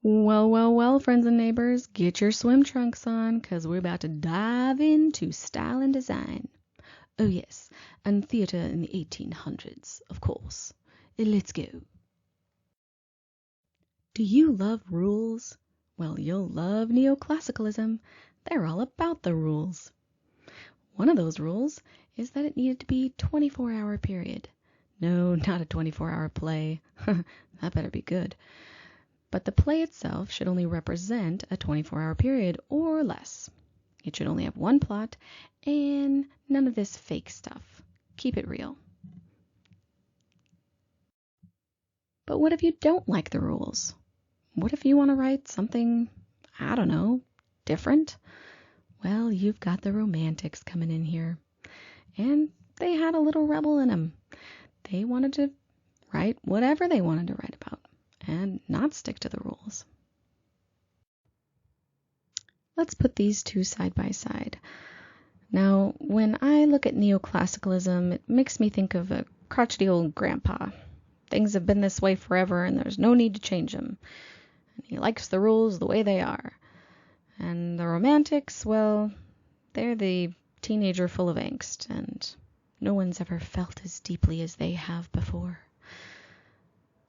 Well, friends and neighbors, get your swim trunks on, 'cause we're about to dive into style and design. Oh yes, and theater in the 1800s, of course. Let's go. Do you love rules? Well, you'll love neoclassicalism. They're all about the rules. One of those rules is that it needed to be 24-hour period. No, not a 24-hour play. That better be good. But the play itself should only represent a 24-hour period or less. It should only have one plot and none of this fake stuff. Keep it real. But what if you don't like the rules? What if you want to write something, I don't know, different? Well, you've got the romantics coming in here. And they had a little rebel in them. They wanted to write whatever they wanted to write about and not stick to the rules. Let's put these two side by side. Now, when I look at neoclassicalism, it makes me think of a crotchety old grandpa. Things have been this way forever and there's no need to change them. And he likes the rules the way they are. And the romantics, well, they're the teenager full of angst, and no one's ever felt as deeply as they have before.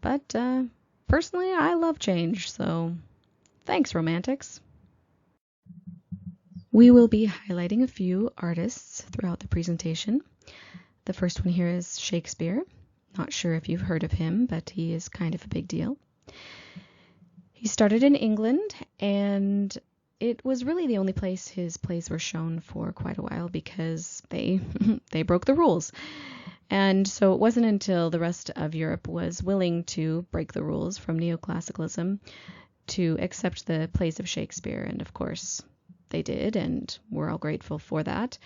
But personally, I love change, so thanks, romantics. We will be highlighting a few artists throughout the presentation. The first one here is Shakespeare. Not sure if you've heard of him, but he is kind of a big deal. He started in England, and it was really the only place his plays were shown for quite a while because they broke the rules. And so it wasn't until the rest of Europe was willing to break the rules from neoclassicalism to accept the plays of Shakespeare. And of course, they did, and we're all grateful for that.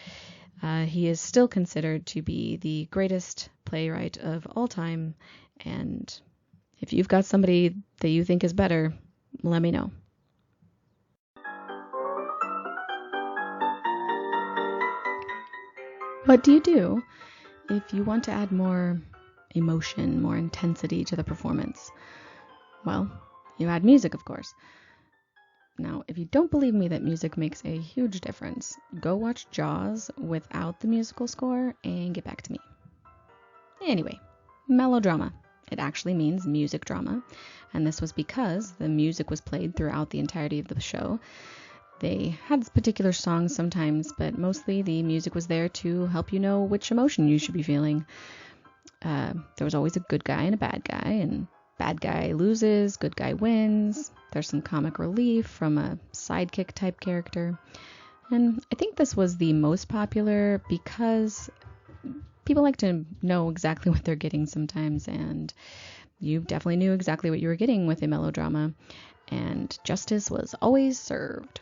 He is still considered to be the greatest playwright of all time. And if you've got somebody that you think is better, let me know. What do you do if you want to add more emotion, more intensity to the performance? Well, you add music, of course. Now, if you don't believe me that music makes a huge difference, go watch Jaws without the musical score and get back to me. Anyway, melodrama. It actually means music drama, and this was because the music was played throughout the entirety of the show. They had particular songs sometimes, but mostly the music was there to help you know which emotion you should be feeling. There was always a good guy and a bad guy, and bad guy loses, good guy wins. There's some comic relief from a sidekick type character. And I think this was the most popular because people like to know exactly what they're getting sometimes, and you definitely knew exactly what you were getting with a melodrama, and justice was always served.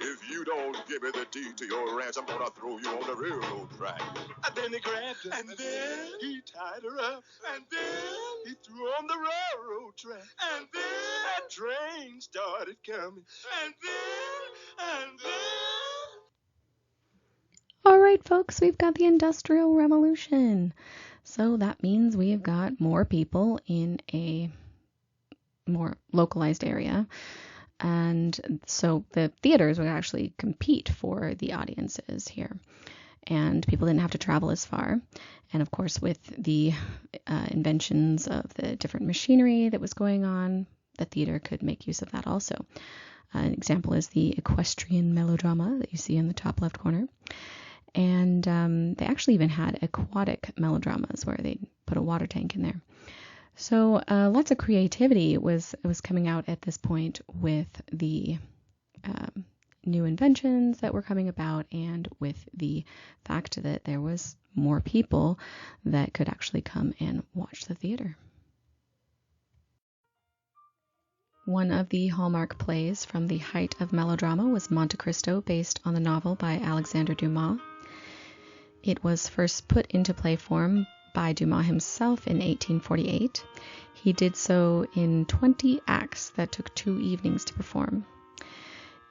If you don't give me the deed to your ranch, I'm gonna throw you on the railroad track. And then he grabbed her, and then he tied her up, and then he threw her on the railroad track, and then that train started coming, and then. All right, folks, we've got the Industrial Revolution. So that means we've got more people in a more localized area. And so the theaters would actually compete for the audiences here. And people didn't have to travel as far. And of course, with the inventions of the different machinery that was going on, the theater could make use of that also. An example is the equestrian melodrama that you see in the top left corner. And they actually even had aquatic melodramas where they put a water tank in there. So lots of creativity was coming out at this point with the new inventions that were coming about and with the fact that there was more people that could actually come and watch the theater. One of the hallmark plays from the height of melodrama was Monte Cristo, based on the novel by Alexandre Dumas. It was first put into play form by Dumas himself in 1848. He did so in 20 acts that took 2 evenings to perform.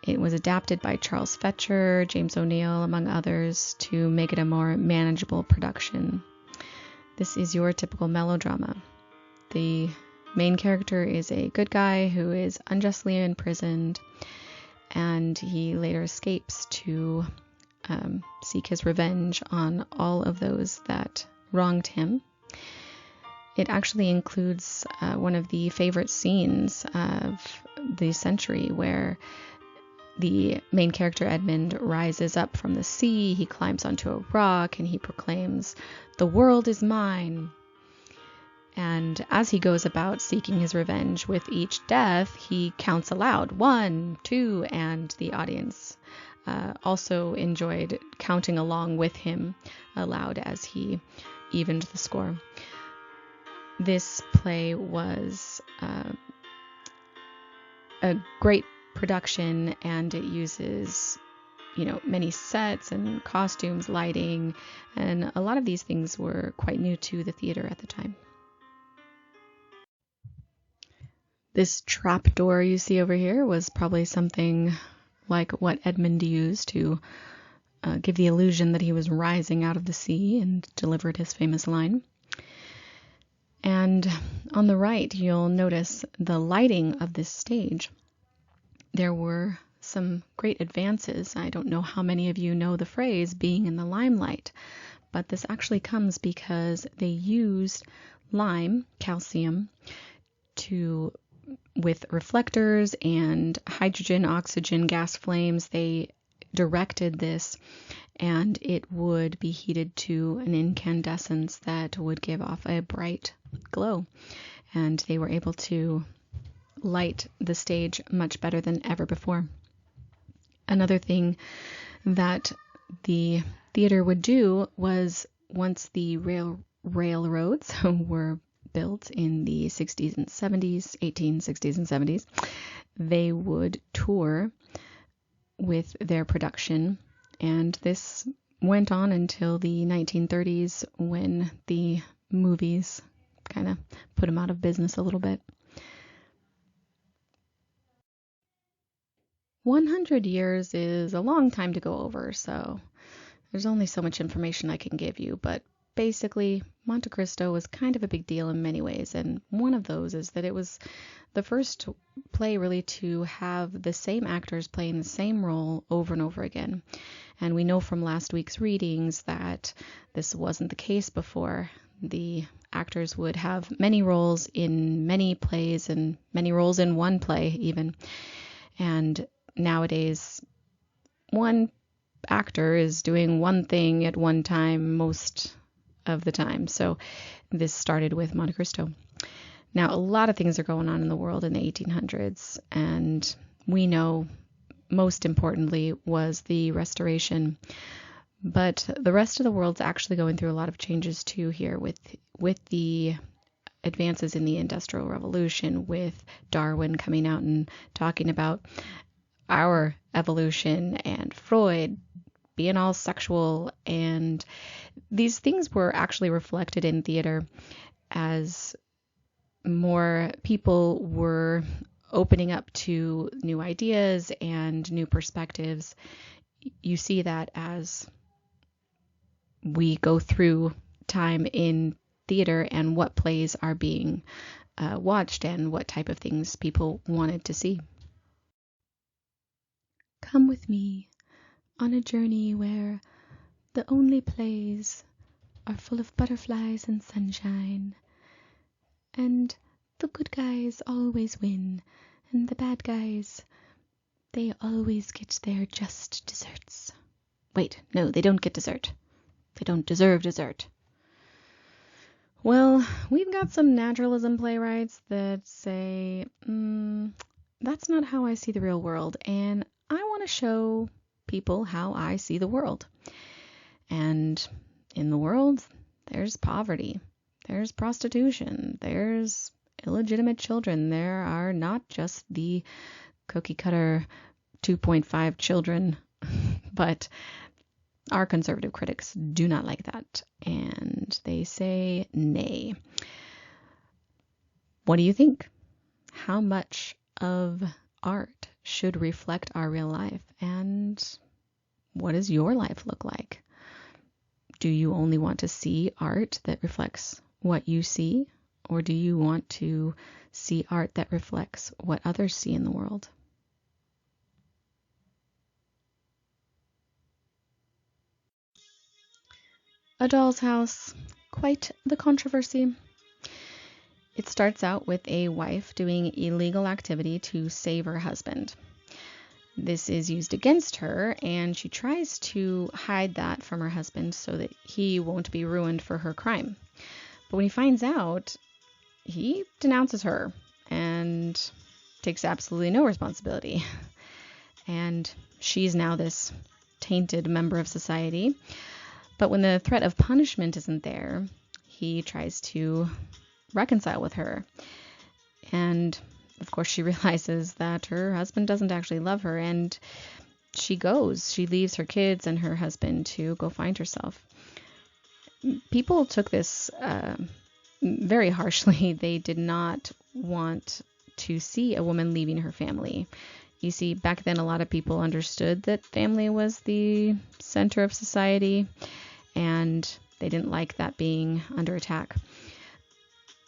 It was adapted by Charles Fetcher, James O'Neill, among others, to make it a more manageable production. This is your typical melodrama. The main character is a good guy who is unjustly imprisoned, and he later escapes to seek his revenge on all of those that wronged him. It actually includes one of the favorite scenes of the century, where the main character Edmund rises up from the sea, he climbs onto a rock, and he proclaims, "The world is mine." And as he goes about seeking his revenge with each death, he counts aloud, 1, 2, and the audience also enjoyed counting along with him aloud as he evened the score. This play was a great production, and it uses, many sets and costumes, lighting, and a lot of these things were quite new to the theater at the time. This trap door you see over here was probably something like what Edmund used to give the illusion that he was rising out of the sea and delivered his famous line. And on the right, you'll notice the lighting of this stage. There were some great advances. I don't know how many of you know the phrase being in the limelight, but this actually comes because they used lime, calcium, with reflectors and hydrogen, oxygen gas flames. They directed this, and it would be heated to an incandescence that would give off a bright glow. And they were able to light the stage much better than ever before. Another thing that the theater would do was, once the railroads were built in the 60s and 70s, 1860s and 70s, they would tour with their production, and this went on until the 1930s, when the movies kind of put them out of business a little bit. 100 years is a long time to go over, so there's only so much information I can give you, but basically, Monte Cristo was kind of a big deal in many ways, and one of those is that it was the first play really to have the same actors playing the same role over and over again. And we know from last week's readings that this wasn't the case before. The actors would have many roles in many plays, and many roles in one play even. And nowadays, one actor is doing one thing at one time most of the time. So this started with Monte Cristo. Now, a lot of things are going on in the world in the 1800s, and we know most importantly was the Restoration. But the rest of the world's actually going through a lot of changes too here with the advances in the Industrial Revolution, with Darwin coming out and talking about our evolution, and Freud being all sexual, and these things were actually reflected in theater as more people were opening up to new ideas and new perspectives. You see that as we go through time in theater and what plays are being watched and what type of things people wanted to see. Come with me on a journey where the only plays are full of butterflies and sunshine, and the good guys always win, and the bad guys, they always get their just desserts. Wait, no, they don't get dessert. They don't deserve dessert. Well, we've got some naturalism playwrights that say, that's not how I see the real world, and I want to show people how I see the world. And in the world, there's poverty, there's prostitution, there's illegitimate children. There are not just the cookie cutter 2.5 children, but our conservative critics do not like that, and they say nay. What do you think? How much of art should reflect our real life, and what does your life look like? Do you only want to see art that reflects what you see, or do you want to see art that reflects what others see in the world? A Doll's House, quite the controversy. It starts out with a wife doing illegal activity to save her husband. This is used against her, and she tries to hide that from her husband so that he won't be ruined for her crime. But when he finds out, he denounces her and takes absolutely no responsibility. And she's now this tainted member of society. But when the threat of punishment isn't there, he tries to reconcile with her. And of course, she realizes that her husband doesn't actually love her, and she goes. She leaves her kids and her husband to go find herself. People took this very harshly. They did not want to see a woman leaving her family. You see, back then, a lot of people understood that family was the center of society, and they didn't like that being under attack.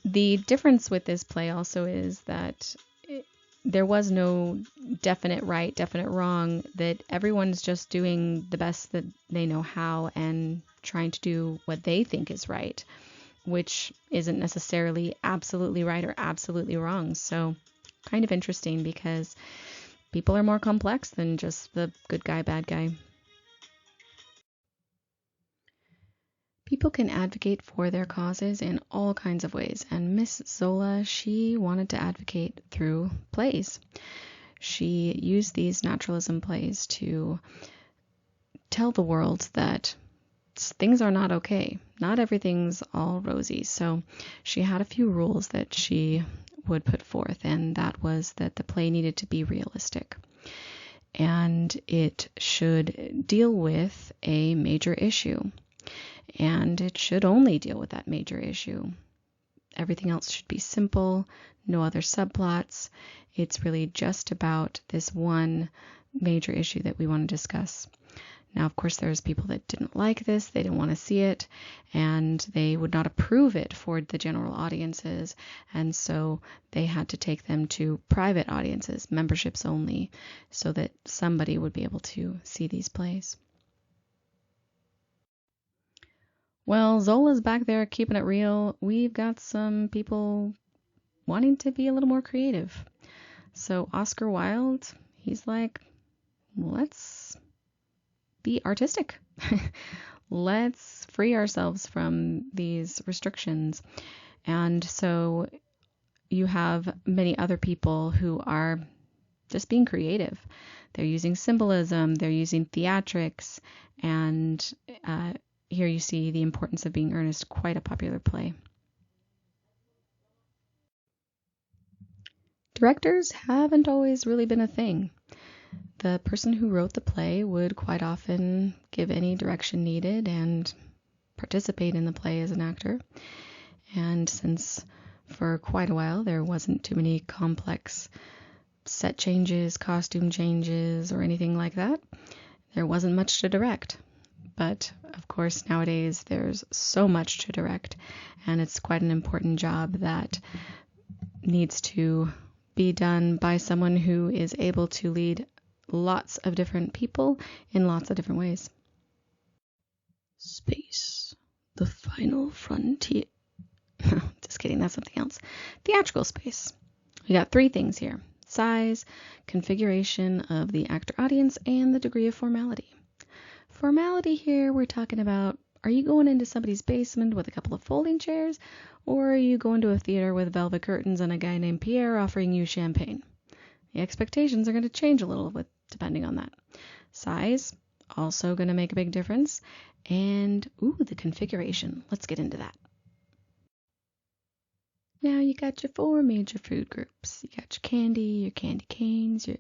The difference with this play also is that there was no definite right, definite wrong, that everyone's just doing the best that they know how and trying to do what they think is right, which isn't necessarily absolutely right or absolutely wrong. So kind of interesting because people are more complex than just the good guy, bad guy. People can advocate for their causes in all kinds of ways, and Miss Zola, she wanted to advocate through plays. She used these naturalism plays to tell the world that things are not okay. Not everything's all rosy. So she had a few rules that she would put forth, and that was that the play needed to be realistic. And it should deal with a major issue. And it should only deal with that major issue. Everything else should be simple, no other subplots. It's really just about this one major issue that we want to discuss. Now, of course, there's people that didn't like this, they didn't want to see it, and they would not approve it for the general audiences, and so they had to take them to private audiences, memberships only, so that somebody would be able to see these plays. Well, Zola's back there keeping it real. We've got some people wanting to be a little more creative. So Oscar Wilde, he's like, let's be artistic. Let's free ourselves from these restrictions. And so you have many other people who are just being creative. They're using symbolism, they're using theatrics, and here you see The Importance of Being Earnest, quite a popular play. Directors haven't always really been a thing. The person who wrote the play would quite often give any direction needed and participate in the play as an actor. And since for quite a while there wasn't too many complex set changes, costume changes, or anything like that, there wasn't much to direct. But of course, nowadays there's so much to direct, and it's quite an important job that needs to be done by someone who is able to lead lots of different people in lots of different ways. Space, the final frontier. Just kidding, that's something else. Theatrical space. We got three things here: size, configuration of the actor audience, and the degree of formality. Formality here, we're talking about, are you going into somebody's basement with a couple of folding chairs, or are you going to a theater with velvet curtains and a guy named Pierre offering you champagne? The expectations are going to change a little bit depending on that. Size, also going to make a big difference. And, the configuration. Let's get into that. Now you got your four major food groups. You got your candy canes, your...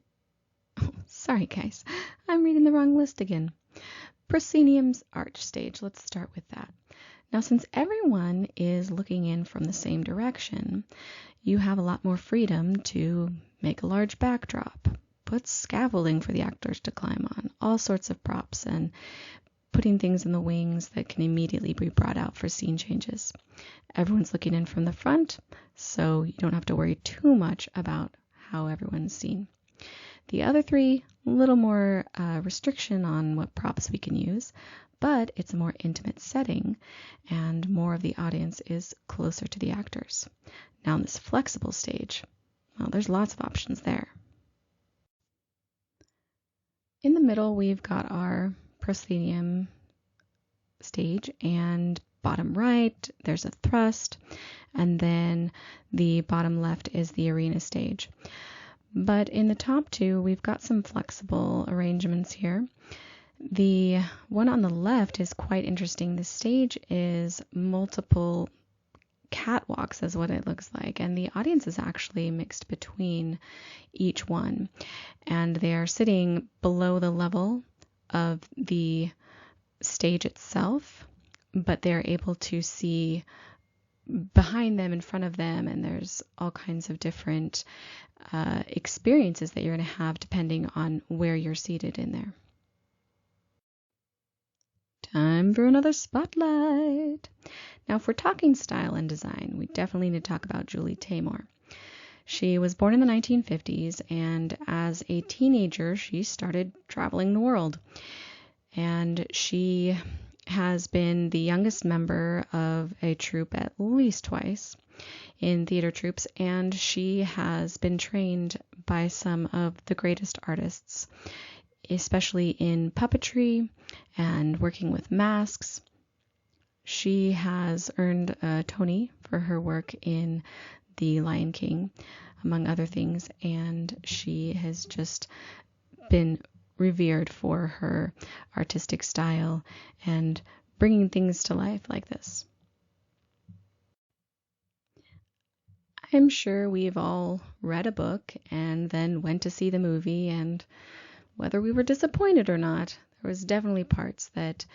Oh, sorry guys, I'm reading the wrong list again. Proscenium's arch stage. Let's start with that. Now, since everyone is looking in from the same direction, you have a lot more freedom to make a large backdrop, put scaffolding for the actors to climb on, all sorts of props, and putting things in the wings that can immediately be brought out for scene changes. Everyone's looking in from the front, so you don't have to worry too much about how everyone's seen. The other three, a little more restriction on what props we can use, but it's a more intimate setting and more of the audience is closer to the actors. Now on this flexible stage, well, there's lots of options there. In the middle, we've got our proscenium stage, and bottom right, there's a thrust, and then the bottom left is the arena stage. But in the top two, we've got some flexible arrangements here. The one on the left is quite interesting. The stage is multiple catwalks, is what it looks like, and the audience is actually mixed between each one, and they are sitting below the level of the stage itself, but they're able to see behind them, in front of them, and there's all kinds of different experiences that you're going to have depending on where you're seated in there. Time for another spotlight. Now, if we're talking style and design, we definitely need to talk about Julie Taymor. She was born in the 1950s, and as a teenager, she started traveling the world. And she has been the youngest member of a troupe at least twice in theater troupes, and she has been trained by some of the greatest artists, especially in puppetry and working with masks. She has earned a Tony for her work in The Lion King, among other things, and she has just been revered for her artistic style and bringing things to life like this. I'm sure we've all read a book and then went to see the movie, and whether we were disappointed or not, there was definitely parts that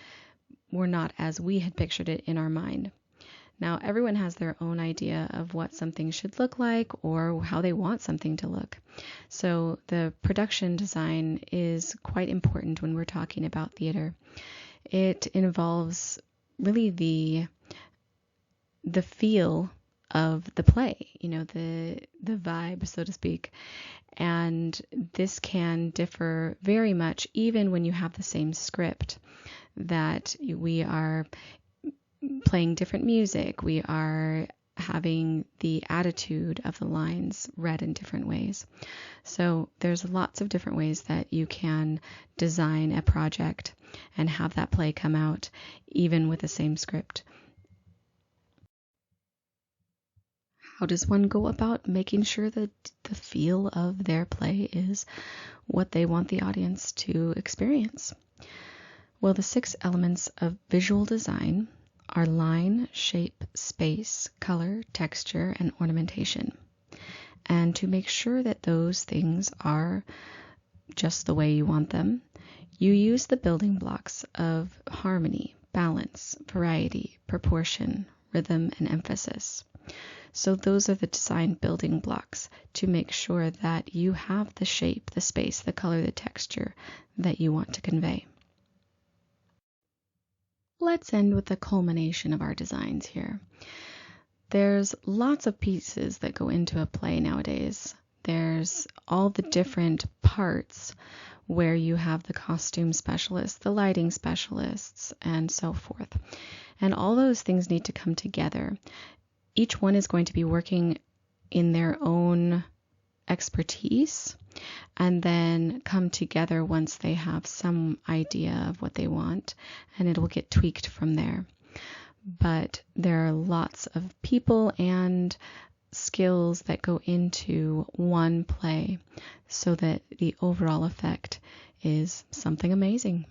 were not as we had pictured it in our mind. Now, everyone has their own idea of what something should look like or how they want something to look. So the production design is quite important when we're talking about theater. It involves really the feel of the play, the vibe, so to speak. And this can differ very much even when you have the same script, that we are playing different music, we are having the attitude of the lines read in different ways. So there's lots of different ways that you can design a project and have that play come out even with the same script. How does one go about making sure that the feel of their play is what they want the audience to experience? Well, the 6 elements of visual design are line, shape, space, color, texture, and ornamentation. And to make sure that those things are just the way you want them, you use the building blocks of harmony, balance, variety, proportion, rhythm, and emphasis. So those are the design building blocks to make sure that you have the shape, the space, the color, the texture that you want to convey. Let's end with the culmination of our designs here. There's lots of pieces that go into a play nowadays. There's all the different parts where you have the costume specialists, the lighting specialists, and so forth. And all those things need to come together. Each one is going to be working in their own expertise and then come together once they have some idea of what they want, and it will get tweaked from there. But there are lots of people and skills that go into one play so that the overall effect is something amazing.